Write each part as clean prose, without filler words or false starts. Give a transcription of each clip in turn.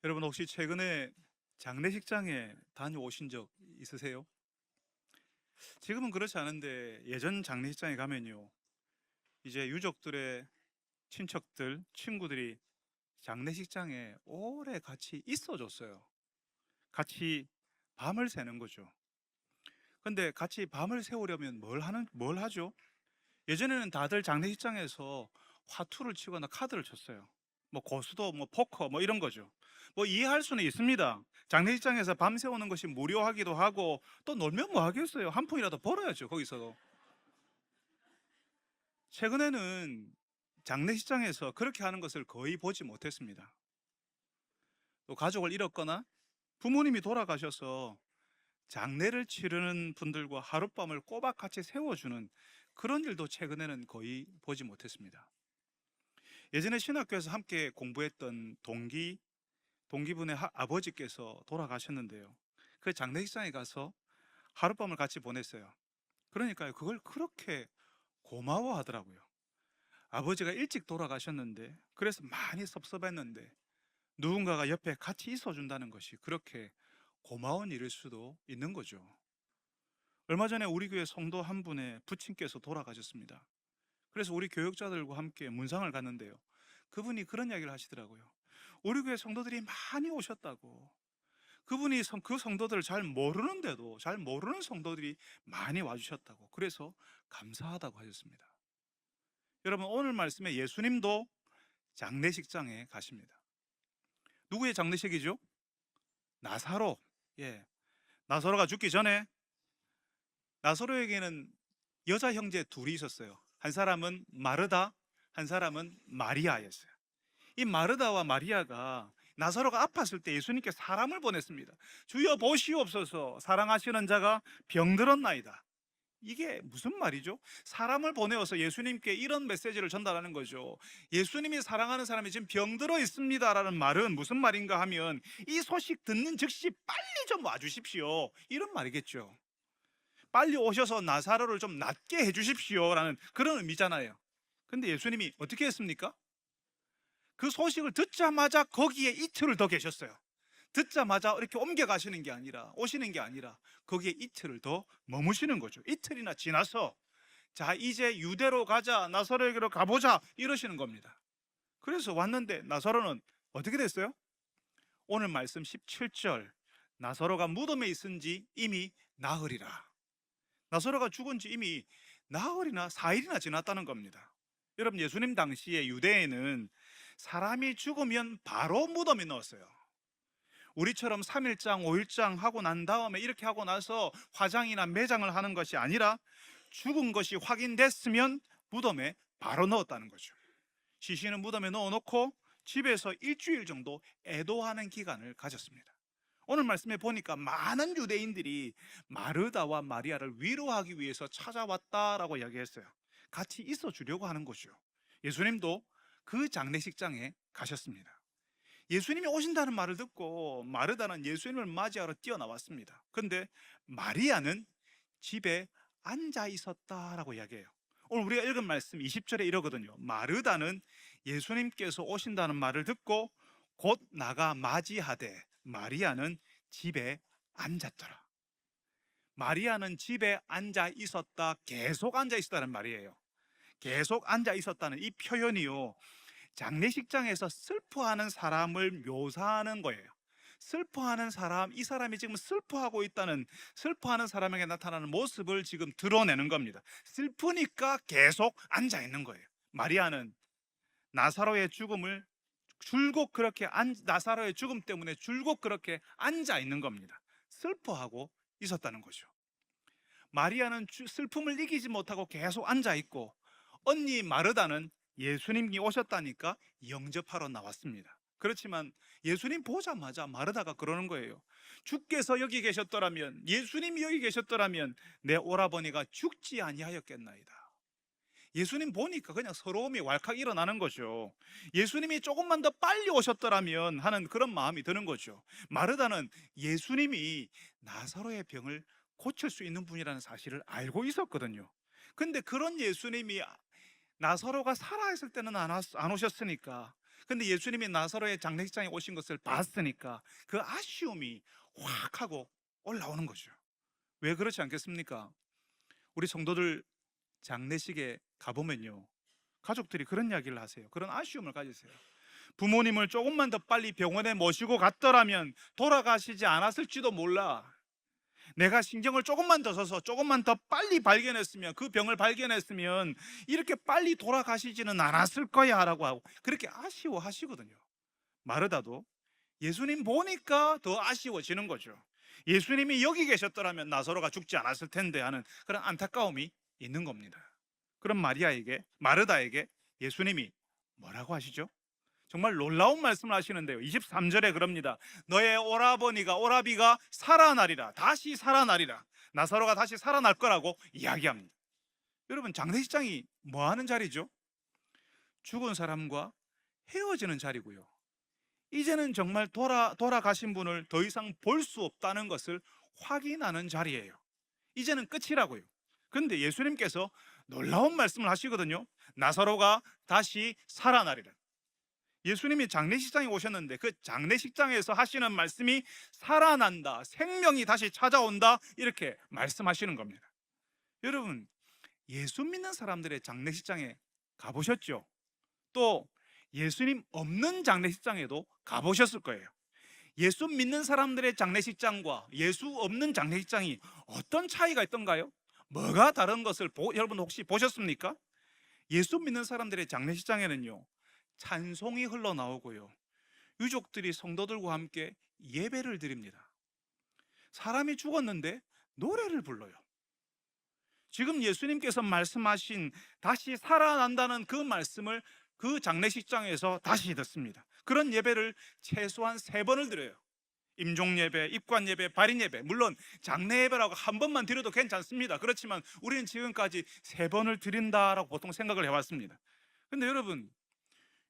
여러분 혹시 최근에 장례식장에 다녀오신 적 있으세요? 지금은 그렇지 않은데 예전 장례식장에 가면요. 이제 유족들의 친척들, 친구들이 장례식장에 오래 같이 있어줬어요. 같이 밤을 새는 거죠. 근데 같이 밤을 새우려면 뭘 하죠? 예전에는 다들 장례식장에서 화투를 치거나 카드를 쳤어요. 뭐 고수도 뭐 포커 뭐 이런 거죠. 뭐 이해할 수는 있습니다. 장례식장에서 밤 새우는 것이 무료하기도 하고 또 놀면 뭐 하겠어요. 한 푼이라도 벌어야죠, 거기서도. 최근에는 장례식장에서 그렇게 하는 것을 거의 보지 못했습니다. 또 가족을 잃었거나 부모님이 돌아가셔서 장례를 치르는 분들과 하룻밤을 꼬박 같이 세워주는 그런 일도 최근에는 거의 보지 못했습니다. 예전에 신학교에서 함께 공부했던 동기분의 아버지께서 돌아가셨는데요. 그 장례식장에 가서 하룻밤을 같이 보냈어요. 그러니까요, 그걸 그렇게 고마워하더라고요. 아버지가 일찍 돌아가셨는데, 그래서 많이 섭섭했는데, 누군가가 옆에 같이 있어준다는 것이 그렇게 고마운 일일 수도 있는 거죠. 얼마 전에 우리 교회 성도 한 분의 부친께서 돌아가셨습니다. 그래서 우리 교역자들과 함께 문상을 갔는데요. 그분이 그런 이야기를 하시더라고요. 우리 교회 성도들이 많이 오셨다고. 그분이 그 성도들을 잘 모르는데도 잘 모르는 성도들이 많이 와주셨다고. 그래서 감사하다고 하셨습니다. 여러분, 오늘 말씀에 예수님도 장례식장에 가십니다. 누구의 장례식이죠? 나사로. 예. 나사로가 죽기 전에 나사로에게는 여자 형제 둘이 있었어요. 한 사람은 마르다, 한 사람은 마리아였어요. 이 마르다와 마리아가 나사로가 아팠을 때 예수님께 사람을 보냈습니다. 주여 보시옵소서, 사랑하시는 자가 병들었나이다. 이게 무슨 말이죠? 사람을 보내어서 예수님께 이런 메시지를 전달하는 거죠. 예수님이 사랑하는 사람이 지금 병들어 있습니다라는 말은 무슨 말인가 하면 이 소식 듣는 즉시 빨리 좀 와주십시오, 이런 말이겠죠. 빨리 오셔서 나사로를 좀 낫게 해주십시오라는 그런 의미잖아요. 근데 예수님이 어떻게 했습니까? 그 소식을 듣자마자 거기에 이틀을 더 계셨어요. 듣자마자 이렇게 옮겨가시는 게 아니라, 오시는 게 아니라 거기에 이틀을 더 머무시는 거죠. 이틀이나 지나서 자, 이제 유대로 가자, 나사로에게로 가보자, 이러시는 겁니다. 그래서 왔는데 나사로는 어떻게 됐어요? 오늘 말씀 17절, 나사로가 무덤에 있은 지 이미 나흘이라. 나사로가 죽은 지 이미 나흘이나 4일이나 지났다는 겁니다. 여러분, 예수님 당시에 유대에는 사람이 죽으면 바로 무덤에 넣었어요. 우리처럼 3일장, 5일장 하고 난 다음에 이렇게 하고 나서 화장이나 매장을 하는 것이 아니라 죽은 것이 확인됐으면 무덤에 바로 넣었다는 거죠. 시신은 무덤에 넣어놓고 집에서 일주일 정도 애도하는 기간을 가졌습니다. 오늘 말씀에 보니까 많은 유대인들이 마르다와 마리아를 위로하기 위해서 찾아왔다라고 이야기했어요. 같이 있어 주려고 하는 거죠. 예수님도 그 장례식장에 가셨습니다. 예수님이 오신다는 말을 듣고 마르다는 예수님을 맞이하러 뛰어나왔습니다. 그런데 마리아는 집에 앉아 있었다라고 이야기해요. 오늘 우리가 읽은 말씀 20절에 이러거든요. 마르다는 예수님께서 오신다는 말을 듣고 곧 나가 맞이하되 마리아는 집에 앉았더라. 마리아는 집에 앉아 있었다, 계속 앉아 있었다는 말이에요. 계속 앉아 있었다는 이 표현이요, 장례식장에서 슬퍼하는 사람을 묘사하는 거예요. 슬퍼하는 사람, 이 사람이 지금 슬퍼하고 있다는, 슬퍼하는 사람에게 나타나는 모습을 지금 드러내는 겁니다. 슬프니까 계속 앉아 있는 거예요. 마리아는 나사로의 죽음을 줄곧 그렇게 나사로의 죽음 때문에 줄곧 그렇게 앉아 있는 겁니다. 슬퍼하고 있었다는 거죠. 마리아는 슬픔을 이기지 못하고 계속 앉아 있고, 언니 마르다는 예수님이 오셨다니까 영접하러 나왔습니다. 그렇지만 예수님 보자마자 마르다가 그러는 거예요. 주께서 여기 계셨더라면, 예수님이 여기 계셨더라면 내 오라버니가 죽지 아니하였겠나이다. 예수님 보니까 그냥 서러움이 왈칵 일어나는 거죠. 예수님이 조금만 더 빨리 오셨더라면 하는 그런 마음이 드는 거죠. 마르다는 예수님이 나사로의 병을 고칠 수 있는 분이라는 사실을 알고 있었거든요. 근데 그런 예수님이 나사로가 살아있을 때는 안 오셨으니까 근데 예수님이 나사로의 장례식장에 오신 것을 봤으니까 그 아쉬움이 확 하고 올라오는 거죠. 왜 그렇지 않겠습니까? 우리 성도들 장례식에 가보면요, 가족들이 그런 이야기를 하세요. 그런 아쉬움을 가지세요. 부모님을 조금만 더 빨리 병원에 모시고 갔더라면 돌아가시지 않았을지도 몰라. 내가 신경을 조금만 더 써서 조금만 더 빨리 발견했으면, 그 병을 발견했으면 이렇게 빨리 돌아가시지는 않았을 거야 라고 하고 그렇게 아쉬워하시거든요. 마르다도 예수님 보니까 더 아쉬워지는 거죠. 예수님이 여기 계셨더라면 나사로가 죽지 않았을 텐데 하는 그런 안타까움이 있는 겁니다. 그럼 마르다에게 예수님이 뭐라고 하시죠? 정말 놀라운 말씀을 하시는데요. 23절에 그럽니다. 너의 오라비가 살아나리라. 다시 살아나리라. 나사로가 다시 살아날 거라고 이야기합니다. 여러분, 장례식장이 뭐 하는 자리죠? 죽은 사람과 헤어지는 자리고요. 이제는 정말 돌아가신 분을 더 이상 볼 수 없다는 것을 확인하는 자리예요. 이제는 끝이라고요. 그런데 예수님께서 놀라운 말씀을 하시거든요. 나사로가 다시 살아나리라. 예수님이 장례식장에 오셨는데 그 장례식장에서 하시는 말씀이 살아난다, 생명이 다시 찾아온다, 이렇게 말씀하시는 겁니다. 여러분, 예수 믿는 사람들의 장례식장에 가보셨죠? 또 예수님 없는 장례식장에도 가보셨을 거예요. 예수 믿는 사람들의 장례식장과 예수 없는 장례식장이 어떤 차이가 있던가요? 뭐가 다른 것을 여러분 혹시 보셨습니까? 예수 믿는 사람들의 장례식장에는요, 찬송이 흘러나오고요, 유족들이 성도들과 함께 예배를 드립니다. 사람이 죽었는데 노래를 불러요. 지금 예수님께서 말씀하신 다시 살아난다는 그 말씀을 그 장례식장에서 다시 듣습니다. 그런 예배를 최소한 3번을 드려요. 임종예배, 입관예배, 발인예배. 물론 장례예배라고 한 번만 드려도 괜찮습니다. 그렇지만 우리는 지금까지 3번을 드린다라고 보통 생각을 해왔습니다. 근데 여러분,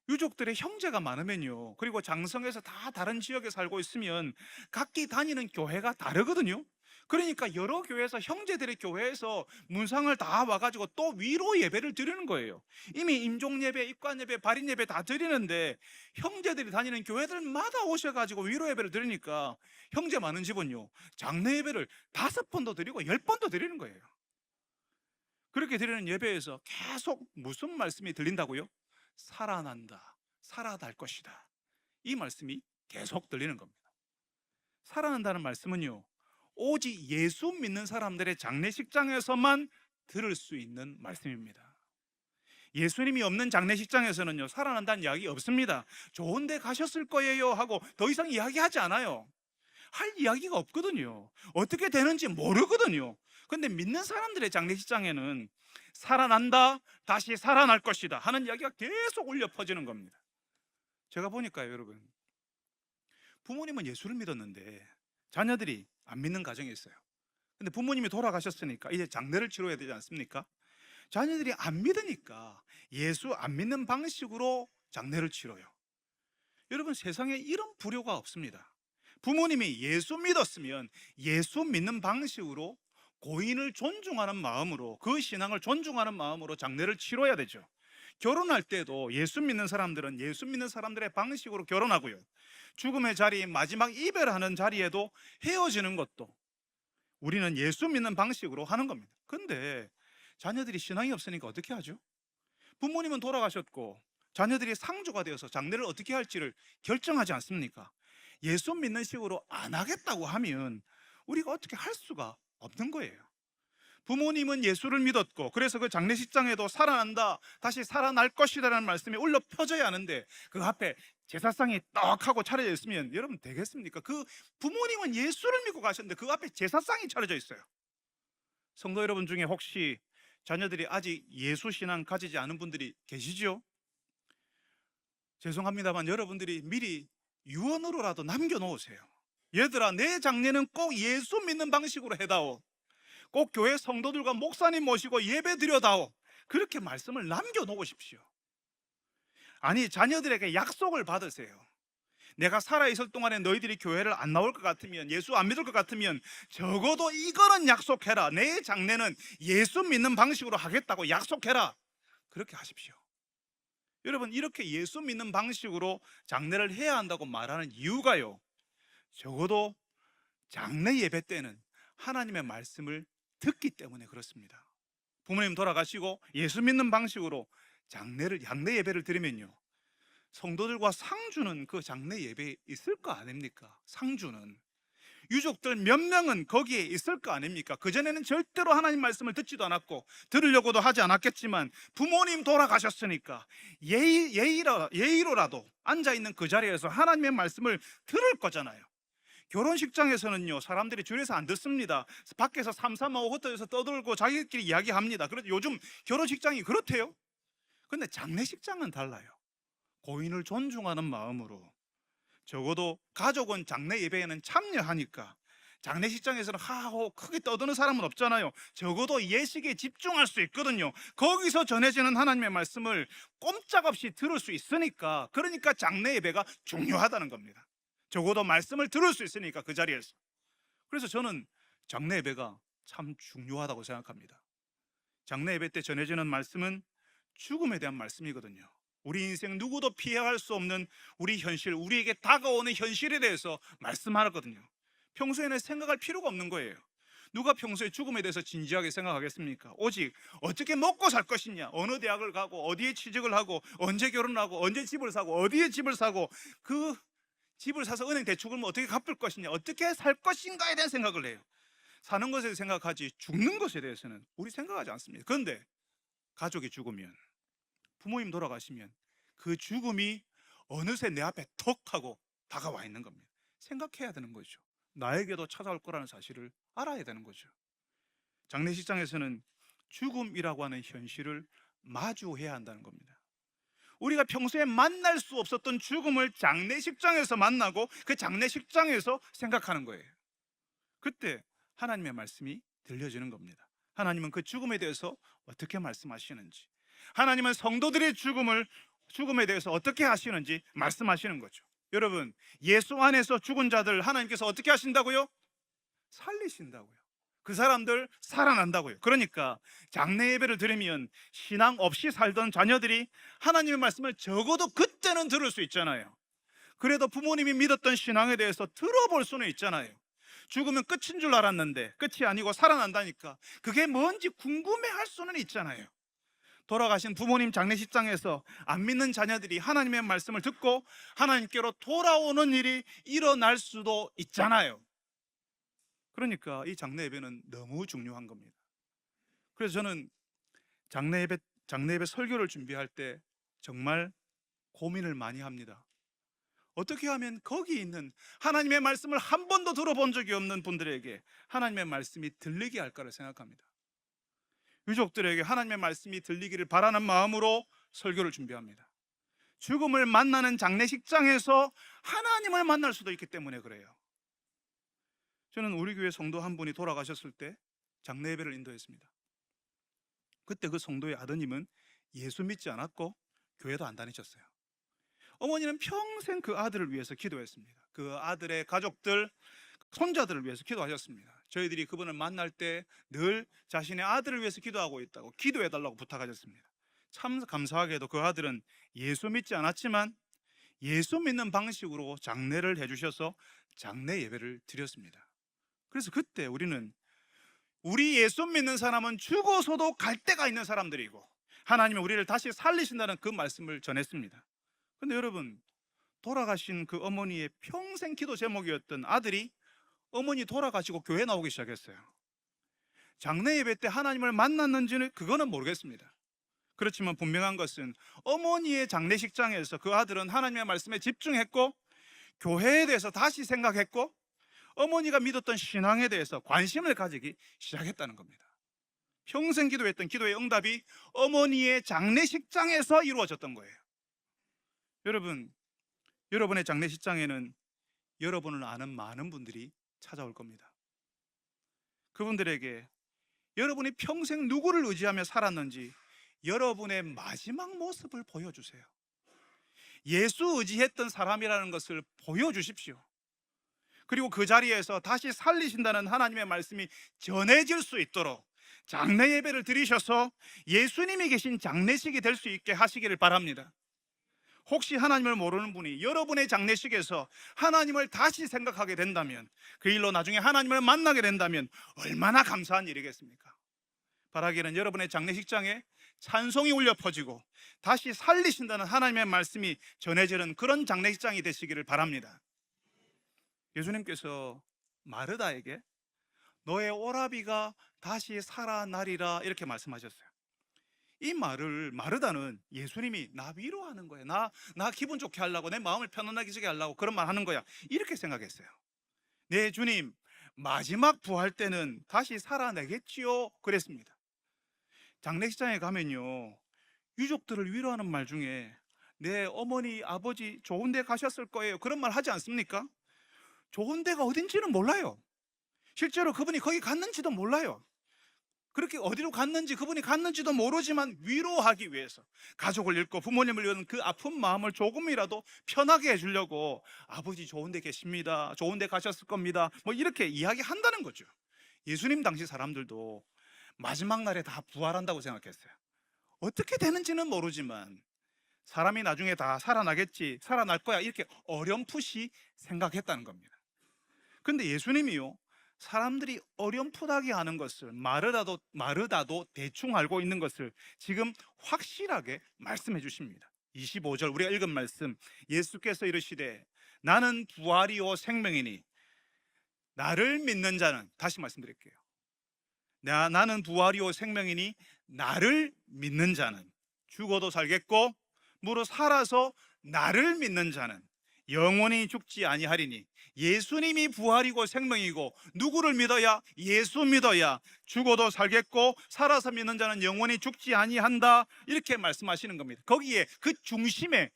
유족들의 형제가 많으면요, 그리고 장성에서 다 다른 지역에 살고 있으면 각기 다니는 교회가 다르거든요. 그러니까 여러 교회에서, 형제들의 교회에서 문상을 다 와가지고 또 위로 예배를 드리는 거예요. 이미 임종예배, 입관예배, 발인예배 다 드리는데 형제들이 다니는 교회들마다 오셔가지고 위로 예배를 드리니까 형제 많은 집은요, 장례 예배를 5번도 드리고 10번도 드리는 거예요. 그렇게 드리는 예배에서 계속 무슨 말씀이 들린다고요? 살아난다, 살아날 것이다, 이 말씀이 계속 들리는 겁니다. 살아난다는 말씀은요, 오직 예수 믿는 사람들의 장례식장에서만 들을 수 있는 말씀입니다. 예수님이 없는 장례식장에서는요, 살아난다는 이야기 없습니다. 좋은 데 가셨을 거예요 하고 더 이상 이야기하지 않아요. 할 이야기가 없거든요. 어떻게 되는지 모르거든요. 근데 믿는 사람들의 장례식장에는 살아난다, 다시 살아날 것이다 하는 이야기가 계속 울려 퍼지는 겁니다. 제가 보니까요, 여러분, 부모님은 예수를 믿었는데 자녀들이 안 믿는 가정이 있어요. 근데 부모님이 돌아가셨으니까 이제 장례를 치러야 되지 않습니까? 자녀들이 안 믿으니까 예수 안 믿는 방식으로 장례를 치러요. 여러분, 세상에 이런 불효가 없습니다. 부모님이 예수 믿었으면 예수 믿는 방식으로, 고인을 존중하는 마음으로, 그 신앙을 존중하는 마음으로 장례를 치러야 되죠. 결혼할 때도 예수 믿는 사람들은 예수 믿는 사람들의 방식으로 결혼하고요, 죽음의 자리, 마지막 이별하는 자리에도 헤어지는 것도 우리는 예수 믿는 방식으로 하는 겁니다. 근데 자녀들이 신앙이 없으니까 어떻게 하죠? 부모님은 돌아가셨고 자녀들이 상주가 되어서 장례를 어떻게 할지를 결정하지 않습니까? 예수 믿는 식으로 안 하겠다고 하면 우리가 어떻게 할 수가 없는 거예요. 부모님은 예수를 믿었고 그래서 그 장례식장에도 살아난다, 다시 살아날 것이다라는 말씀이 울려 퍼져야 하는데 그 앞에 제사상이 떡하고 차려져 있으면 여러분 되겠습니까? 그 부모님은 예수를 믿고 가셨는데 그 앞에 제사상이 차려져 있어요. 성도 여러분 중에 혹시 자녀들이 아직 예수 신앙 가지지 않은 분들이 계시죠? 죄송합니다만 여러분들이 미리 유언으로라도 남겨놓으세요. 얘들아, 내 장례는 꼭 예수 믿는 방식으로 해다오. 꼭 교회 성도들과 목사님 모시고 예배 드려다오. 그렇게 말씀을 남겨놓으십시오. 아니, 자녀들에게 약속을 받으세요. 내가 살아있을 동안에 너희들이 교회를 안 나올 것 같으면, 예수 안 믿을 것 같으면 적어도 이거는 약속해라. 내 장례는 예수 믿는 방식으로 하겠다고 약속해라. 그렇게 하십시오. 여러분, 이렇게 예수 믿는 방식으로 장례를 해야 한다고 말하는 이유가요, 적어도 장례 예배 때는 하나님의 말씀을 듣기 때문에 그렇습니다. 부모님 돌아가시고 예수 믿는 방식으로 장례 예배를 드리면요, 성도들과 상주는 그 장례 예배에 있을 거 아닙니까? 상주는 유족들 몇 명은 거기에 있을 거 아닙니까? 그전에는 절대로 하나님 말씀을 듣지도 않았고 들으려고도 하지 않았겠지만 부모님 돌아가셨으니까 예의로라도 앉아있는 그 자리에서 하나님의 말씀을 들을 거잖아요. 결혼식장에서는요, 사람들이 줄에서 안 듣습니다. 밖에서 삼삼오오 흩어져서 떠들고 자기들끼리 이야기합니다. 그런데 요즘 결혼식장이 그렇대요. 근데 장례식장은 달라요. 고인을 존중하는 마음으로 적어도 가족은 장례 예배에는 참여하니까 장례식장에서는 하하호 크게 떠드는 사람은 없잖아요. 적어도 예식에 집중할 수 있거든요. 거기서 전해지는 하나님의 말씀을 꼼짝없이 들을 수 있으니까, 그러니까 장례 예배가 중요하다는 겁니다. 적어도 말씀을 들을 수 있으니까 그 자리에서. 그래서 저는 장례 예배가 참 중요하다고 생각합니다. 장례 예배 때 전해지는 말씀은 죽음에 대한 말씀이거든요. 우리 인생 누구도 피해갈 수 없는 우리 현실, 우리에게 다가오는 현실에 대해서 말씀하거든요. 평소에는 생각할 필요가 없는 거예요. 누가 평소에 죽음에 대해서 진지하게 생각하겠습니까? 오직 어떻게 먹고 살 것이냐, 어느 대학을 가고 어디에 취직을 하고 언제 결혼하고 언제 집을 사고 어디에 집을 사고 그 집을 사서 은행 대출을 어떻게 갚을 것이냐, 어떻게 살 것인가에 대한 생각을 해요. 사는 것에 생각하지 죽는 것에 대해서는 우리 생각하지 않습니다. 그런데 가족이 죽으면, 부모님 돌아가시면 그 죽음이 어느새 내 앞에 턱 하고 다가와 있는 겁니다. 생각해야 되는 거죠. 나에게도 찾아올 거라는 사실을 알아야 되는 거죠. 장례식장에서는 죽음이라고 하는 현실을 마주해야 한다는 겁니다. 우리가 평소에 만날 수 없었던 죽음을 장례식장에서 만나고 그 장례식장에서 생각하는 거예요. 그때 하나님의 말씀이 들려지는 겁니다. 하나님은 그 죽음에 대해서 어떻게 말씀하시는지, 하나님은 성도들의 죽음에 대해서 어떻게 하시는지 말씀하시는 거죠. 여러분, 예수 안에서 죽은 자들 하나님께서 어떻게 하신다고요? 살리신다고요. 그 사람들 살아난다고요. 그러니까 장례 예배를 드리면 신앙 없이 살던 자녀들이 하나님의 말씀을 적어도 그때는 들을 수 있잖아요. 그래도 부모님이 믿었던 신앙에 대해서 들어볼 수는 있잖아요. 죽으면 끝인 줄 알았는데 끝이 아니고 살아난다니까 그게 뭔지 궁금해할 수는 있잖아요. 돌아가신 부모님 장례식장에서 안 믿는 자녀들이 하나님의 말씀을 듣고 하나님께로 돌아오는 일이 일어날 수도 있잖아요. 그러니까 이 장례 예배는 너무 중요한 겁니다. 그래서 저는 장례 예배 설교를 준비할 때 정말 고민을 많이 합니다. 어떻게 하면 거기 있는 하나님의 말씀을 한 번도 들어본 적이 없는 분들에게 하나님의 말씀이 들리게 할까를 생각합니다. 유족들에게 하나님의 말씀이 들리기를 바라는 마음으로 설교를 준비합니다. 죽음을 만나는 장례식장에서 하나님을 만날 수도 있기 때문에 그래요. 저는 우리 교회 성도 한 분이 돌아가셨을 때 장례 예배를 인도했습니다. 그때 그 성도의 아드님은 예수 믿지 않았고 교회도 안 다니셨어요. 어머니는 평생 그 아들을 위해서 기도했습니다. 그 아들의 가족들, 손자들을 위해서 기도하셨습니다. 저희들이 그분을 만날 때 늘 자신의 아들을 위해서 기도하고 있다고 기도해달라고 부탁하셨습니다. 참 감사하게도 그 아들은 예수 믿지 않았지만 예수 믿는 방식으로 장례를 해주셔서 장례 예배를 드렸습니다. 그래서 그때 우리는 우리 예수 믿는 사람은 죽어서도 갈 데가 있는 사람들이고 하나님이 우리를 다시 살리신다는 그 말씀을 전했습니다. 그런데 여러분, 돌아가신 그 어머니의 평생 기도 제목이었던 아들이 어머니 돌아가시고 교회 나오기 시작했어요. 장례 예배 때 하나님을 만났는지는 그거는 모르겠습니다. 그렇지만 분명한 것은 어머니의 장례식장에서 그 아들은 하나님의 말씀에 집중했고 교회에 대해서 다시 생각했고 어머니가 믿었던 신앙에 대해서 관심을 가지기 시작했다는 겁니다. 평생 기도했던 기도의 응답이 어머니의 장례식장에서 이루어졌던 거예요. 여러분, 여러분의 장례식장에는 여러분을 아는 많은 분들이 찾아올 겁니다. 그분들에게 여러분이 평생 누구를 의지하며 살았는지 여러분의 마지막 모습을 보여주세요. 예수 의지했던 사람이라는 것을 보여주십시오. 그리고 그 자리에서 다시 살리신다는 하나님의 말씀이 전해질 수 있도록 장례 예배를 드리셔서 예수님이 계신 장례식이 될 수 있게 하시기를 바랍니다. 혹시 하나님을 모르는 분이 여러분의 장례식에서 하나님을 다시 생각하게 된다면, 그 일로 나중에 하나님을 만나게 된다면 얼마나 감사한 일이겠습니까? 바라기는 여러분의 장례식장에 찬송이 울려 퍼지고 다시 살리신다는 하나님의 말씀이 전해지는 그런 장례식장이 되시기를 바랍니다. 예수님께서 마르다에게 너의 오라비가 다시 살아나리라 이렇게 말씀하셨어요. 이 말을, 마르다는 예수님이 나 위로하는 거야, 나 기분 좋게 하려고, 내 마음을 편안하게 하려고 그런 말 하는 거야, 이렇게 생각했어요. 네 주님, 마지막 부활 때는 다시 살아내겠지요 그랬습니다. 장례식장에 가면요, 유족들을 위로하는 말 중에 내 어머니 아버지 좋은 데 가셨을 거예요 그런 말 하지 않습니까? 좋은 데가 어딘지는 몰라요. 실제로 그분이 거기 갔는지도 몰라요. 그렇게 어디로 갔는지, 그분이 갔는지도 모르지만 위로하기 위해서, 가족을 잃고 부모님을 잃은 그 아픈 마음을 조금이라도 편하게 해주려고 아버지 좋은 데 계십니다, 좋은 데 가셨을 겁니다, 뭐 이렇게 이야기한다는 거죠. 예수님 당시 사람들도 마지막 날에 다 부활한다고 생각했어요. 어떻게 되는지는 모르지만 사람이 나중에 다 살아나겠지, 살아날 거야, 이렇게 어렴풋이 생각했다는 겁니다. 근데 예수님이요, 사람들이 어렴풋하게 하는 것을, 마르다도 대충 알고 있는 것을 지금 확실하게 말씀해 주십니다. 25절 우리가 읽은 말씀, 예수께서 이르시되 나는 부활이요 생명이니 나를 믿는 자는, 다시 말씀드릴게요, 나는 부활이요 생명이니 나를 믿는 자는 죽어도 살겠고 무릇 살아서 나를 믿는 자는 영원히 죽지 아니하리니, 예수님이 부활이고 생명이고 누구를 믿어야, 예수 믿어야 죽어도 살겠고 살아서 믿는 자는 영원히 죽지 아니한다 이렇게 말씀하시는 겁니다. 거기에 그 중심에,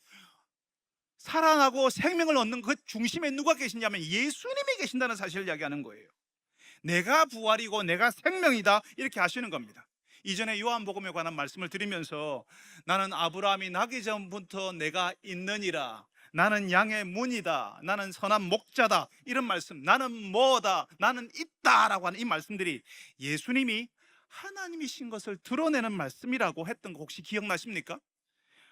살아나고 생명을 얻는 그 중심에 누가 계시냐면 예수님이 계신다는 사실을 이야기하는 거예요. 내가 부활이고 내가 생명이다 이렇게 하시는 겁니다. 이전에 요한복음에 관한 말씀을 드리면서 나는 아브라함이 나기 전부터 내가 있느니라, 나는 양의 문이다, 나는 선한 목자다, 이런 말씀, 나는 뭐다, 나는 있다라고 하는 이 말씀들이 예수님이 하나님이신 것을 드러내는 말씀이라고 했던 거 혹시 기억나십니까?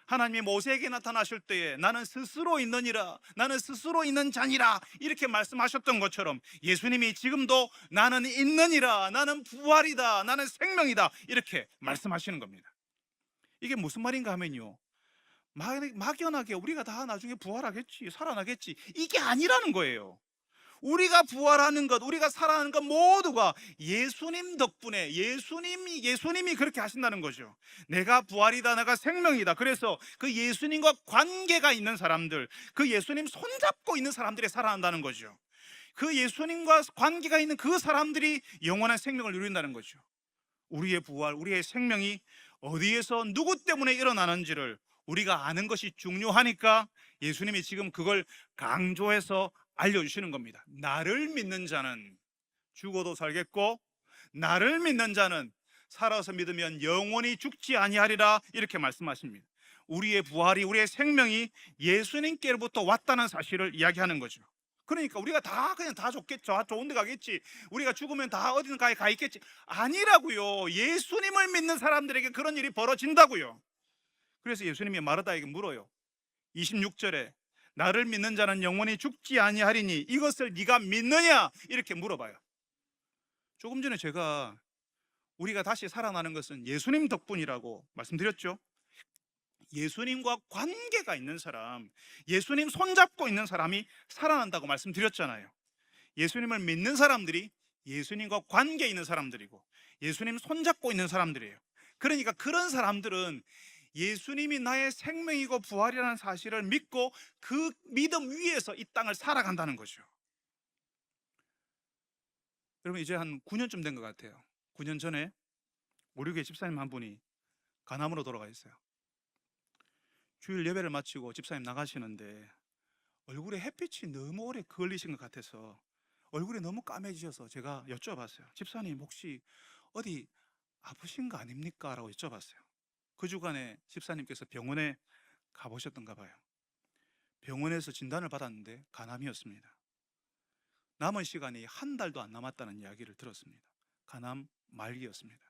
하나님이 모세에게 나타나실 때에 나는 스스로 있느니라, 나는 스스로 있는 자니라 이렇게 말씀하셨던 것처럼 예수님이 지금도 나는 있느니라, 나는 부활이다, 나는 생명이다 이렇게 말씀하시는 겁니다. 이게 무슨 말인가 하면요, 막연하게 우리가 다 나중에 부활하겠지, 살아나겠지, 이게 아니라는 거예요. 우리가 부활하는 것, 우리가 살아나는 것 모두가 예수님 덕분에, 예수님이 그렇게 하신다는 거죠. 내가 부활이다, 내가 생명이다. 그래서 그 예수님과 관계가 있는 사람들, 그 예수님 손잡고 있는 사람들이 살아난다는 거죠. 그 예수님과 관계가 있는 그 사람들이 영원한 생명을 누린다는 거죠. 우리의 부활, 우리의 생명이 어디에서 누구 때문에 일어나는지를 우리가 아는 것이 중요하니까 예수님이 지금 그걸 강조해서 알려주시는 겁니다. 나를 믿는 자는 죽어도 살겠고 나를 믿는 자는 살아서 믿으면 영원히 죽지 아니하리라 이렇게 말씀하십니다. 우리의 부활이, 우리의 생명이 예수님께로부터 왔다는 사실을 이야기하는 거죠. 그러니까 우리가 다 그냥 다 좋겠죠, 좋은 데 가겠지, 우리가 죽으면 다 어딘가에 가 있겠지, 아니라고요. 예수님을 믿는 사람들에게 그런 일이 벌어진다고요. 그래서 예수님이 마르다에게 물어요. 26절에 나를 믿는 자는 영원히 죽지 아니하리니 이것을 네가 믿느냐 이렇게 물어봐요. 조금 전에 제가 우리가 다시 살아나는 것은 예수님 덕분이라고 말씀드렸죠. 예수님과 관계가 있는 사람, 예수님 손잡고 있는 사람이 살아난다고 말씀드렸잖아요. 예수님을 믿는 사람들이 예수님과 관계 있는 사람들이고 예수님 손잡고 있는 사람들이에요. 그러니까 그런 사람들은 예수님이 나의 생명이고 부활이라는 사실을 믿고 그 믿음 위에서 이 땅을 살아간다는 거죠. 여러분, 이제 한 9년쯤 된 것 같아요. 9년 전에 우리 교회 집사님 한 분이 간암으로 돌아가 있어요. 주일 예배를 마치고 집사님 나가시는데 얼굴에 햇빛이 너무 오래 걸리신 것 같아서 얼굴이 너무 까매지셔서 제가 여쭤봤어요. 집사님 혹시 어디 아프신 거 아닙니까? 라고 여쭤봤어요. 그 주간에 집사님께서 병원에 가보셨던가 봐요. 병원에서 진단을 받았는데 간암이었습니다. 남은 시간이 한 달도 안 남았다는 이야기를 들었습니다. 간암 말기였습니다.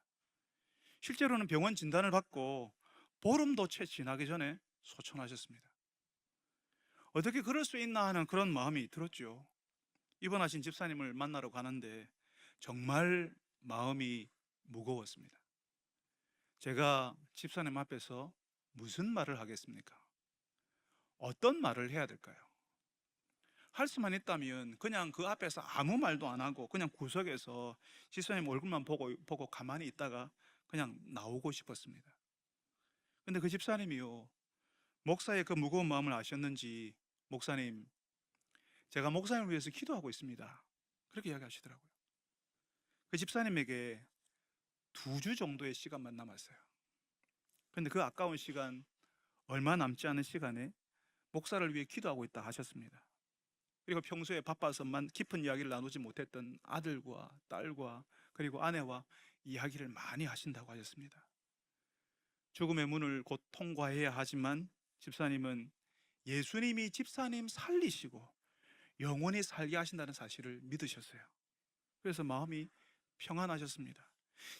실제로는 병원 진단을 받고 보름도 채 지나기 전에 소천하셨습니다. 어떻게 그럴 수 있나 하는 그런 마음이 들었죠. 입원하신 집사님을 만나러 가는데 정말 마음이 무거웠습니다. 제가 집사님 앞에서 무슨 말을 하겠습니까? 어떤 말을 해야 될까요? 할 수만 있다면 그냥 그 앞에서 아무 말도 안 하고 그냥 구석에서 집사님 얼굴만 보고 가만히 있다가 그냥 나오고 싶었습니다. 근데 그 집사님이요, 목사의 그 무거운 마음을 아셨는지, 목사님, 제가 목사님을 위해서 기도하고 있습니다, 그렇게 이야기하시더라고요. 그 집사님에게 2주 정도의 시간만 남았어요. 근데 그 아까운 시간, 얼마 남지 않은 시간에 목사를 위해 기도하고 있다 하셨습니다. 그리고 평소에 바빠서만 깊은 이야기를 나누지 못했던 아들과 딸과 그리고 아내와 이야기를 많이 하신다고 하셨습니다. 죽음의 문을 곧 통과해야 하지만 집사님은 예수님이 집사님 살리시고 영원히 살게 하신다는 사실을 믿으셨어요. 그래서 마음이 평안하셨습니다.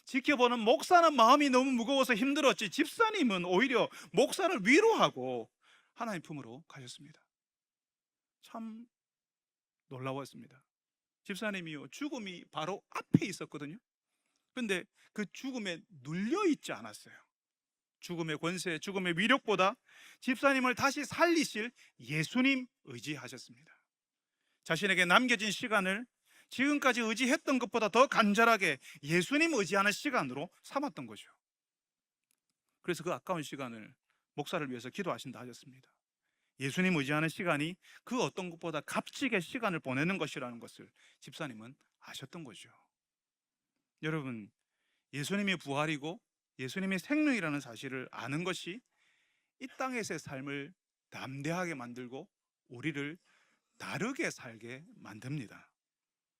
지켜보는 목사는 마음이 너무 무거워서 힘들었지, 집사님은 오히려 목사를 위로하고 하나님 품으로 가셨습니다. 참 놀라웠습니다. 집사님이요, 죽음이 바로 앞에 있었거든요. 근데 그 죽음에 눌려있지 않았어요. 죽음의 권세, 죽음의 위력보다 집사님을 다시 살리실 예수님 의지하셨습니다. 자신에게 남겨진 시간을 지금까지 의지했던 것보다 더 간절하게 예수님 의지하는 시간으로 삼았던 거죠. 그래서 그 아까운 시간을 목사를 위해서 기도하신다 하셨습니다. 예수님 의지하는 시간이 그 어떤 것보다 값지게 시간을 보내는 것이라는 것을 집사님은 아셨던 거죠. 여러분, 예수님이 부활이고 예수님이 생명이라는 사실을 아는 것이 이 땅에서의 삶을 담대하게 만들고 우리를 다르게 살게 만듭니다.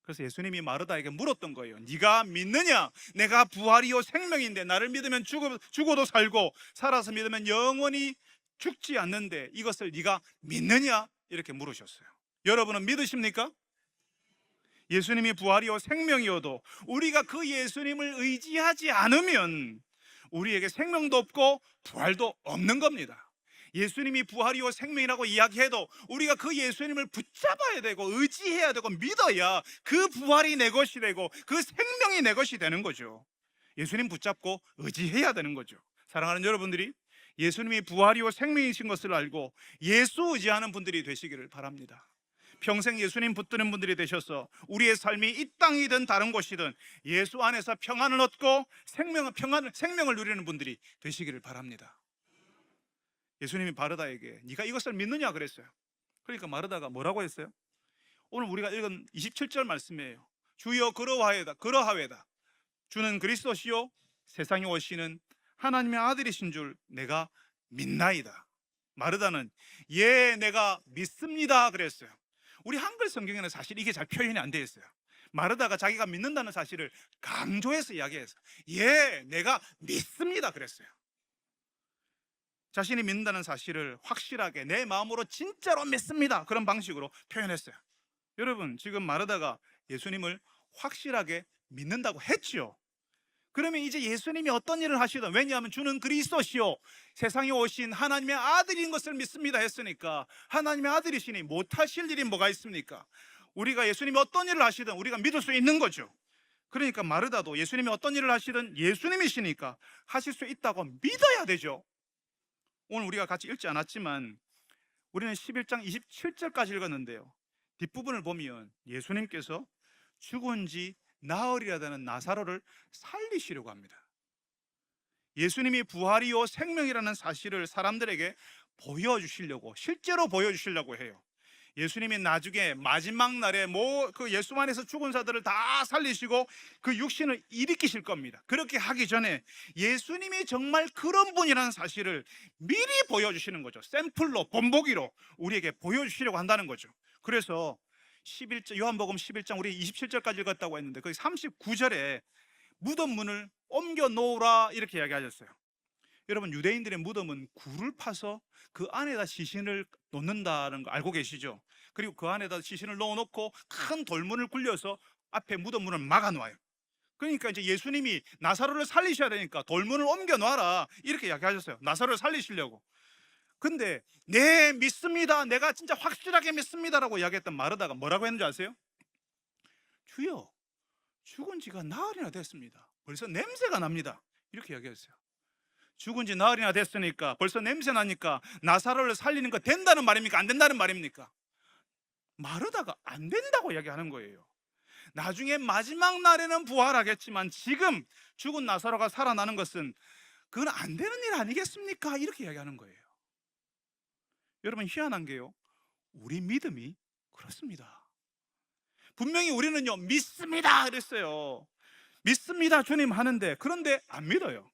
그래서 예수님이 마르다에게 물었던 거예요. 네가 믿느냐? 내가 부활이요 생명인데 나를 믿으면 죽어도 살고 살아서 믿으면 영원히 죽지 않는데 이것을 네가 믿느냐? 이렇게 물으셨어요. 여러분은 믿으십니까? 예수님이 부활이요 생명이어도 우리가 그 예수님을 의지하지 않으면 우리에게 생명도 없고 부활도 없는 겁니다. 예수님이 부활이요 생명이라고 이야기해도 우리가 그 예수님을 붙잡아야 되고 의지해야 되고 믿어야 그 부활이 내 것이 되고 그 생명이 내 것이 되는 거죠. 예수님 붙잡고 의지해야 되는 거죠. 사랑하는 여러분들이 예수님이 부활이요 생명이신 것을 알고 예수 의지하는 분들이 되시기를 바랍니다. 평생 예수님 붙드는 분들이 되셔서 우리의 삶이 이 땅이든 다른 곳이든 예수 안에서 평안을 얻고 생명을 누리는 분들이 되시기를 바랍니다. 예수님이 마르다에게 네가 이것을 믿느냐 그랬어요. 그러니까 마르다가 뭐라고 했어요? 오늘 우리가 읽은 27절 말씀이에요. 주여 그러하외다. 주는 그리스도시요 세상에 오시는 하나님의 아들이신 줄 내가 믿나이다. 마르다는 예 내가 믿습니다 그랬어요. 우리 한글 성경에는 사실 이게 잘 표현이 안 되어 있어요. 마르다가 자기가 믿는다는 사실을 강조해서 이야기해서 예 내가 믿습니다 그랬어요. 자신이 믿는다는 사실을 확실하게 내 마음으로 진짜로 믿습니다 그런 방식으로 표현했어요. 여러분, 지금 마르다가 예수님을 확실하게 믿는다고 했지요. 그러면 이제 예수님이 어떤 일을 하시든, 왜냐하면 주는 그리스도시요 세상에 오신 하나님의 아들인 것을 믿습니다 했으니까 하나님의 아들이시니 못하실 일이 뭐가 있습니까? 우리가 예수님이 어떤 일을 하시든 우리가 믿을 수 있는 거죠. 그러니까 마르다도 예수님이 어떤 일을 하시든 예수님이시니까 하실 수 있다고 믿어야 되죠. 오늘 우리가 같이 읽지 않았지만 우리는 11장 27절까지 읽었는데요, 뒷부분을 보면 예수님께서 죽은 지 나흘이라 되는 나사로를 살리시려고 합니다. 예수님이 부활이요 생명이라는 사실을 사람들에게 보여주시려고, 실제로 보여주시려고 해요. 예수님이 나중에 마지막 날에 그 예수 안에서 죽은 자들을 다 살리시고 그 육신을 일으키실 겁니다. 그렇게 하기 전에 예수님이 정말 그런 분이라는 사실을 미리 보여주시는 거죠. 샘플로, 본보기로 우리에게 보여주시려고 한다는 거죠. 그래서 11절, 요한복음 11장 우리 27절까지 읽었다고 했는데 거기 39절에 무덤 문을 옮겨 놓으라 이렇게 이야기하셨어요. 여러분, 유대인들의 무덤은 굴을 파서 그 안에다 시신을 놓는다는 거 알고 계시죠? 그리고 그 안에다 시신을 넣어놓고 큰 돌문을 굴려서 앞에 무덤 문을 막아놓아요. 그러니까 이제 예수님이 나사로를 살리셔야 되니까 돌문을 옮겨 놔라 이렇게 이야기하셨어요. 나사로를 살리시려고. 근데 네 믿습니다, 내가 진짜 확실하게 믿습니다라고 이야기했던 마르다가 뭐라고 했는지 아세요? 주여, 죽은 지가 나흘이나 됐습니다. 벌써 냄새가 납니다. 이렇게 이야기했어요. 죽은 지 나흘이나 됐으니까 벌써 냄새 나니까 나사로를 살리는 거 된다는 말입니까? 안 된다는 말입니까? 마르다가 안 된다고 이야기하는 거예요. 나중에 마지막 날에는 부활하겠지만 지금 죽은 나사로가 살아나는 것은 그건 안 되는 일 아니겠습니까? 이렇게 이야기하는 거예요. 여러분, 희한한 게요, 우리 믿음이 그렇습니다. 분명히 우리는요 믿습니다 그랬어요. 믿습니다 주님 하는데, 그런데 안 믿어요.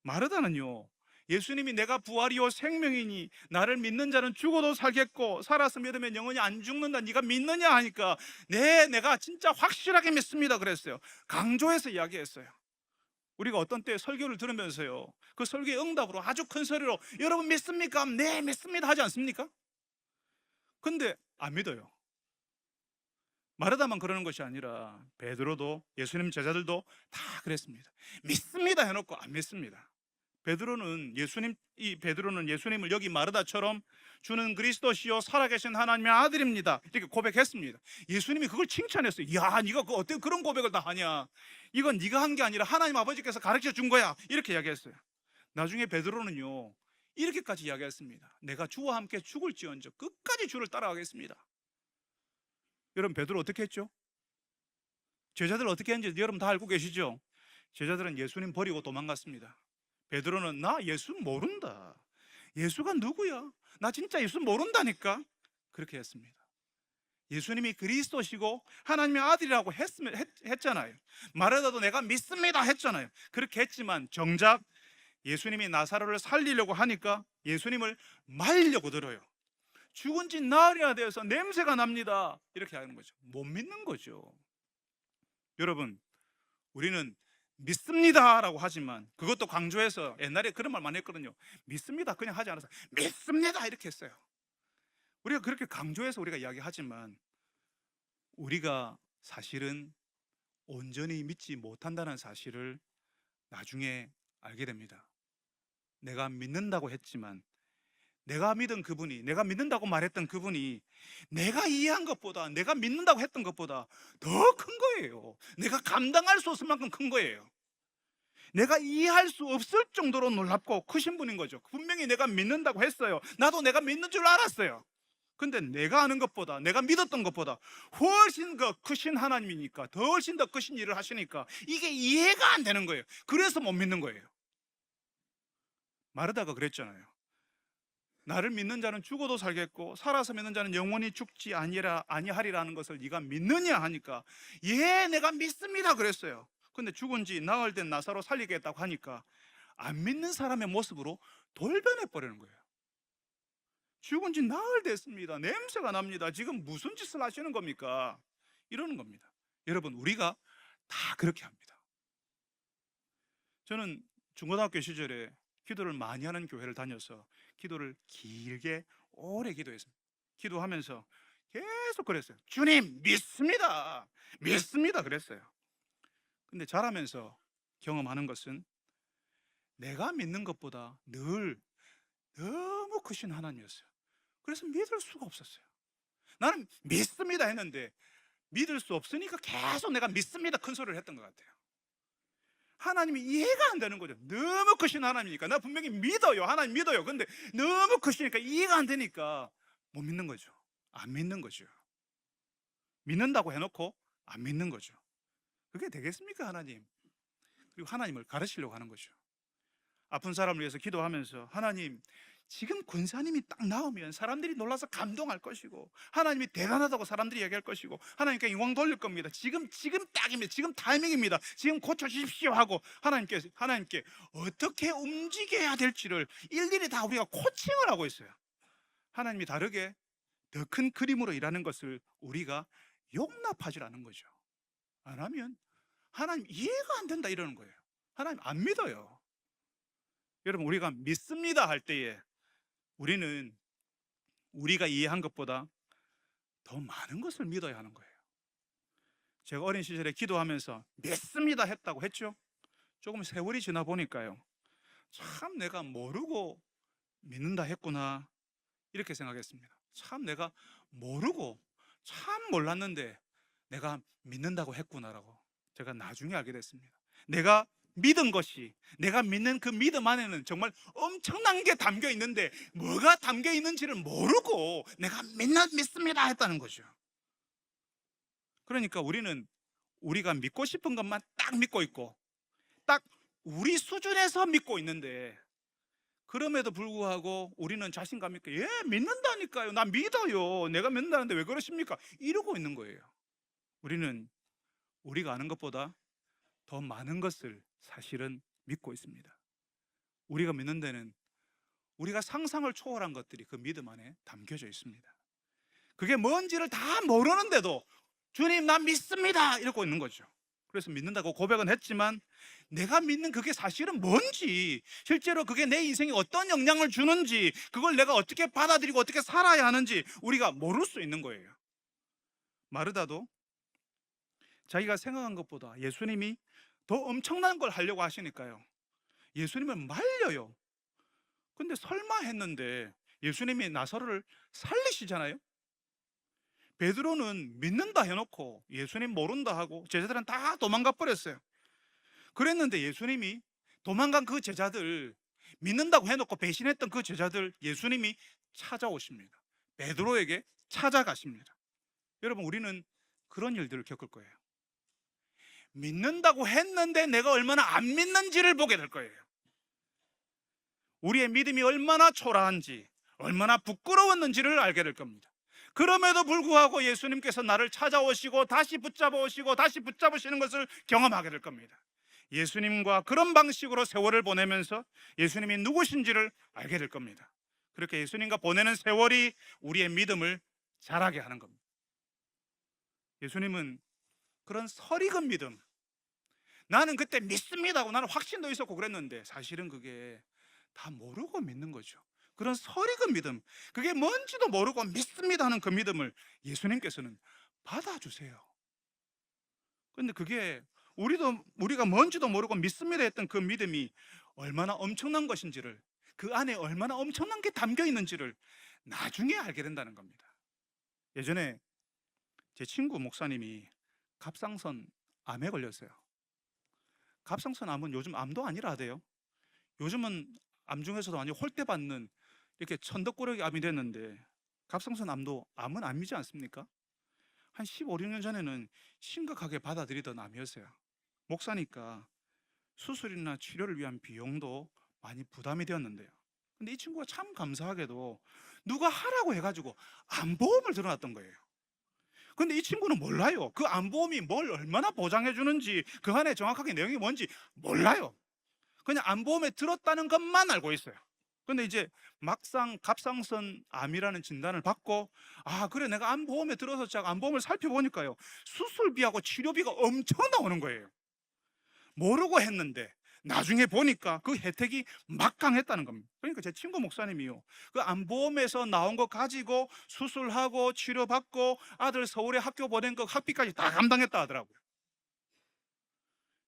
마르다는요, 예수님이 내가 부활이요 생명이니 나를 믿는 자는 죽어도 살겠고 살아서 믿으면 영원히 안 죽는다, 네가 믿느냐 하니까 네, 내가 진짜 확실하게 믿습니다 그랬어요. 강조해서 이야기했어요. 우리가 어떤 때 설교를 들으면서요, 그 설교의 응답으로 아주 큰 소리로 여러분 믿습니까? 네 믿습니다 하지 않습니까? 근데 안 믿어요. 마르다만 그러는 것이 아니라 베드로도, 예수님 제자들도 다 그랬습니다. 믿습니다 해놓고 안 믿습니다. 베드로는 예수님을 여기 마르다처럼 주는 그리스도시요 살아계신 하나님의 아들입니다 이렇게 고백했습니다. 예수님이 그걸 칭찬했어요. 야, 네가 어떻게 그런 고백을 다 하냐, 이건 네가 한 게 아니라 하나님 아버지께서 가르쳐 준 거야, 이렇게 이야기했어요. 나중에 베드로는요 이렇게까지 이야기했습니다. 내가 주와 함께 죽을지언정 끝까지 주를 따라가겠습니다. 여러분, 베드로 어떻게 했죠? 제자들 어떻게 했는지 여러분 다 알고 계시죠? 제자들은 예수님 버리고 도망갔습니다. 베드로는 나 예수 모른다, 예수가 누구야, 나 진짜 예수 모른다니까, 그렇게 했습니다. 예수님이 그리스도시고 하나님의 아들이라고 했잖아요. 마르다도 내가 믿습니다 했잖아요. 그렇게 했지만 정작 예수님이 나사로를 살리려고 하니까 예수님을 말리려고 들어요. 죽은 지 나흘이나 되어서 냄새가 납니다 이렇게 하는 거죠. 못 믿는 거죠. 여러분, 우리는 믿습니다라고 하지만 그것도 강조해서 옛날에 그런 말 많이 했거든요. 믿습니다 그냥 하지 않아서 믿습니다 이렇게 했어요. 우리가 그렇게 강조해서 우리가 이야기하지만 우리가 사실은 온전히 믿지 못한다는 사실을 나중에 알게 됩니다. 내가 믿는다고 했지만 내가 믿은 그분이, 내가 믿는다고 말했던 그분이 내가 이해한 것보다, 내가 믿는다고 했던 것보다 더 큰 거예요. 내가 감당할 수 없을 만큼 큰 거예요. 내가 이해할 수 없을 정도로 놀랍고 크신 분인 거죠. 분명히 내가 믿는다고 했어요. 나도 내가 믿는 줄 알았어요. 근데 내가 아는 것보다, 내가 믿었던 것보다 훨씬 더 크신 하나님이니까, 더 훨씬 더 크신 일을 하시니까 이게 이해가 안 되는 거예요. 그래서 못 믿는 거예요. 마르다가 그랬잖아요. 나를 믿는 자는 죽어도 살겠고 살아서 믿는 자는 영원히 죽지 아니하리라는 것을 네가 믿느냐 하니까 예, 내가 믿습니다 그랬어요. 근데 죽은 지 나흘 된 나사로 살리겠다고 하니까 안 믿는 사람의 모습으로 돌변해 버리는 거예요. 죽은 지 나흘 됐습니다, 냄새가 납니다, 지금 무슨 짓을 하시는 겁니까? 이러는 겁니다. 여러분, 우리가 다 그렇게 합니다. 저는 중고등학교 시절에 기도를 많이 하는 교회를 다녀서 기도를 길게 오래 기도했습니다. 기도하면서 계속 그랬어요. 주님 믿습니다, 믿습니다 그랬어요. 근데 자라면서 경험하는 것은 내가 믿는 것보다 늘 너무 크신 하나님이었어요. 그래서 믿을 수가 없었어요. 나는 믿습니다 했는데 믿을 수 없으니까 계속 내가 믿습니다 큰 소리를 했던 것 같아요. 하나님이 이해가 안 되는 거죠. 너무 크신 하나님이니까. 나 분명히 믿어요, 하나님 믿어요. 근데 너무 크시니까 이해가 안 되니까 못 믿는 거죠. 안 믿는 거죠. 믿는다고 해놓고 안 믿는 거죠. 그게 되겠습니까 하나님? 그리고 하나님을 가르치려고 하는 거죠. 아픈 사람을 위해서 기도하면서 하나님, 지금 권사님이 딱 나오면 사람들이 놀라서 감동할 것이고 하나님이 대단하다고 사람들이 얘기할 것이고 하나님께 영광 돌릴 겁니다. 지금 딱입니다. 지금 타이밍입니다. 지금 고쳐주십시오 하고 하나님께 어떻게 움직여야 될지를 일일이 다 우리가 코칭을 하고 있어요. 하나님이 다르게 더 큰 그림으로 일하는 것을 우리가 용납하지 않는 거죠. 안 하면 하나님 이해가 안 된다 이러는 거예요. 하나님 안 믿어요. 여러분, 우리가 믿습니다 할 때에 우리는 우리가 이해한 것보다 더 많은 것을 믿어야 하는 거예요. 제가 어린 시절에 기도하면서 믿습니다 했다고 했죠. 조금 세월이 지나 보니까요, 참 내가 모르고 믿는다 했구나, 이렇게 생각했습니다. 참 내가 모르고 참 몰랐는데 내가 믿는다고 했구나라고 제가 나중에 알게 됐습니다. 내가 믿은 것이, 내가 믿는 그 믿음 안에는 정말 엄청난 게 담겨 있는데 뭐가 담겨 있는지를 모르고 내가 믿습니다 했다는 거죠. 그러니까 우리는 우리가 믿고 싶은 것만 딱 믿고 있고 딱 우리 수준에서 믿고 있는데, 그럼에도 불구하고 우리는 자신감 있게 예 믿는다니까요, 나 믿어요, 내가 믿는다는데 왜 그러십니까, 이러고 있는 거예요. 우리는 우리가 아는 것보다 더 많은 것을 사실은 믿고 있습니다. 우리가 믿는 데는 우리가 상상을 초월한 것들이 그 믿음 안에 담겨져 있습니다. 그게 뭔지를 다 모르는데도 주님 나 믿습니다 이러고 있는 거죠. 그래서 믿는다고 고백은 했지만 내가 믿는 그게 사실은 뭔지, 실제로 그게 내 인생에 어떤 영향을 주는지, 그걸 내가 어떻게 받아들이고 어떻게 살아야 하는지 우리가 모를 수 있는 거예요. 마르다도 자기가 생각한 것보다 예수님이 더 엄청난 걸 하려고 하시니까요, 예수님을 말려요. 근데 설마 했는데 예수님이 나사로를 살리시잖아요. 베드로는 믿는다 해놓고 예수님 모른다 하고 제자들은 다 도망가 버렸어요. 그랬는데 예수님이 도망간 그 제자들, 믿는다고 해놓고 배신했던 그 제자들, 예수님이 찾아오십니다. 베드로에게 찾아가십니다. 여러분, 우리는 그런 일들을 겪을 거예요. 믿는다고 했는데 내가 얼마나 안 믿는지를 보게 될 거예요. 우리의 믿음이 얼마나 초라한지, 얼마나 부끄러웠는지를 알게 될 겁니다. 그럼에도 불구하고 예수님께서 나를 찾아오시고 다시 붙잡아 오시고 다시 붙잡으시는 것을 경험하게 될 겁니다. 예수님과 그런 방식으로 세월을 보내면서 예수님이 누구신지를 알게 될 겁니다. 그렇게 예수님과 보내는 세월이 우리의 믿음을 자라게 하는 겁니다. 예수님은 그런 설익은 믿음, 나는 그때 믿습니다 하고 나는 확신도 있었고 그랬는데 사실은 그게 다 모르고 믿는 거죠. 그런 설익은 믿음, 그게 뭔지도 모르고 믿습니다 하는 그 믿음을 예수님께서는 받아주세요. 근데 그게 우리가 뭔지도 모르고 믿습니다 했던 그 믿음이 얼마나 엄청난 것인지를, 그 안에 얼마나 엄청난 게 담겨 있는지를 나중에 알게 된다는 겁니다. 예전에 제 친구 목사님이 갑상선 암에 걸렸어요. 갑상선 암은 요즘 암도 아니라 하대요. 요즘은 암 중에서도 완전 홀대받는 이렇게 천덕꾸러기 암이 됐는데, 갑상선 암도 암은 암이지 않습니까? 한 15, 16년 전에는 심각하게 받아들이던 암이었어요. 목사니까 수술이나 치료를 위한 비용도 많이 부담이 되었는데요. 근데 이 친구가 참 감사하게도 누가 하라고 해가지고 암보험을 들어놨던 거예요. 근데 이 친구는 몰라요. 그 암보험이 뭘 얼마나 보장해 주는지, 그 안에 정확하게 내용이 뭔지 몰라요. 그냥 암보험에 들었다는 것만 알고 있어요. 근데 이제 막상 갑상선 암이라는 진단을 받고, 아 그래 내가 암보험에 들어서 제가 암보험을 살펴보니까요, 수술비하고 치료비가 엄청 나오는 거예요. 모르고 했는데 나중에 보니까 그 혜택이 막강했다는 겁니다. 그러니까 제 친구 목사님이요, 그 암보험에서 나온 거 가지고 수술하고 치료받고 아들 서울에 학교 보낸 거 학비까지 다 감당했다 하더라고요.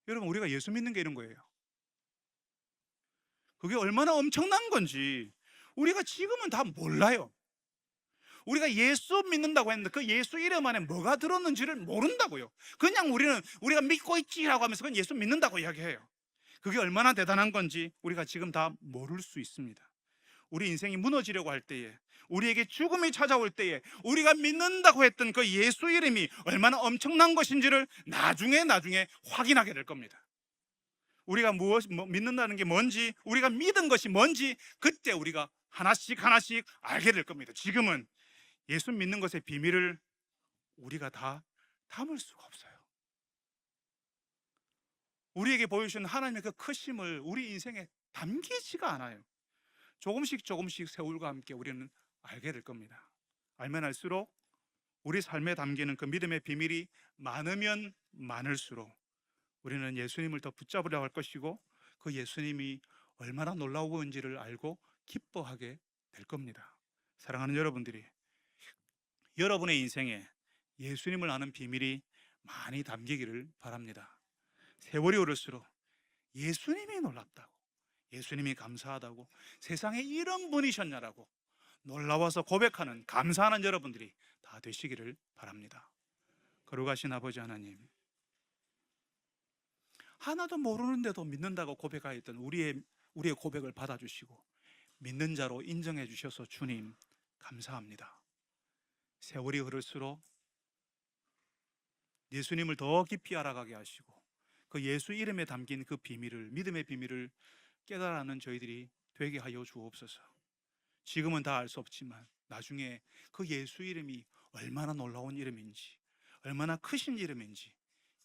여러분, 우리가 예수 믿는 게 이런 거예요. 그게 얼마나 엄청난 건지 우리가 지금은 다 몰라요. 우리가 예수 믿는다고 했는데 그 예수 이름 안에 뭐가 들었는지를 모른다고요. 그냥 우리가 믿고 있지라고 하면서 그냥 예수 믿는다고 이야기해요. 그게 얼마나 대단한 건지 우리가 지금 다 모를 수 있습니다. 우리 인생이 무너지려고 할 때에, 우리에게 죽음이 찾아올 때에 우리가 믿는다고 했던 그 예수 이름이 얼마나 엄청난 것인지를 나중에 확인하게 될 겁니다. 우리가 믿는다는 게 뭔지, 우리가 믿은 것이 뭔지 그때 우리가 하나씩 알게 될 겁니다. 지금은 예수 믿는 것의 비밀을 우리가 다 담을 수가 없어요. 우리에게 보여주신 하나님의 그 크심을 우리 인생에 담기지가 않아요. 조금씩 세월과 함께 우리는 알게 될 겁니다. 알면 알수록 우리 삶에 담기는 그 믿음의 비밀이 많으면 많을수록 우리는 예수님을 더 붙잡으려 할 것이고, 그 예수님이 얼마나 놀라운지를 알고 기뻐하게 될 겁니다. 사랑하는 여러분들이 여러분의 인생에 예수님을 아는 비밀이 많이 담기기를 바랍니다. 세월이 오를수록 예수님이 놀랍다고, 예수님이 감사하다고, 세상에 이런 분이셨냐라고 놀라워서 고백하는, 감사하는 여러분들이 다 되시기를 바랍니다. 거룩하신 아버지 하나님, 하나도 모르는데도 믿는다고 고백하였던 우리의 고백을 받아주시고 믿는 자로 인정해 주셔서 주님 감사합니다. 세월이 흐를수록 예수님을 더 깊이 알아가게 하시고 그 예수 이름에 담긴 그 비밀을, 믿음의 비밀을 깨달아는 저희들이 되게 하여 주옵소서. 지금은 다 알 수 없지만 나중에 그 예수 이름이 얼마나 놀라운 이름인지, 얼마나 크신 이름인지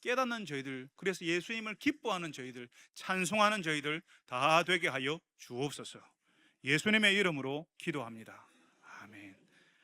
깨닫는 저희들, 그래서 예수님을 기뻐하는 저희들, 찬송하는 저희들 다 되게 하여 주옵소서. 예수님의 이름으로 기도합니다.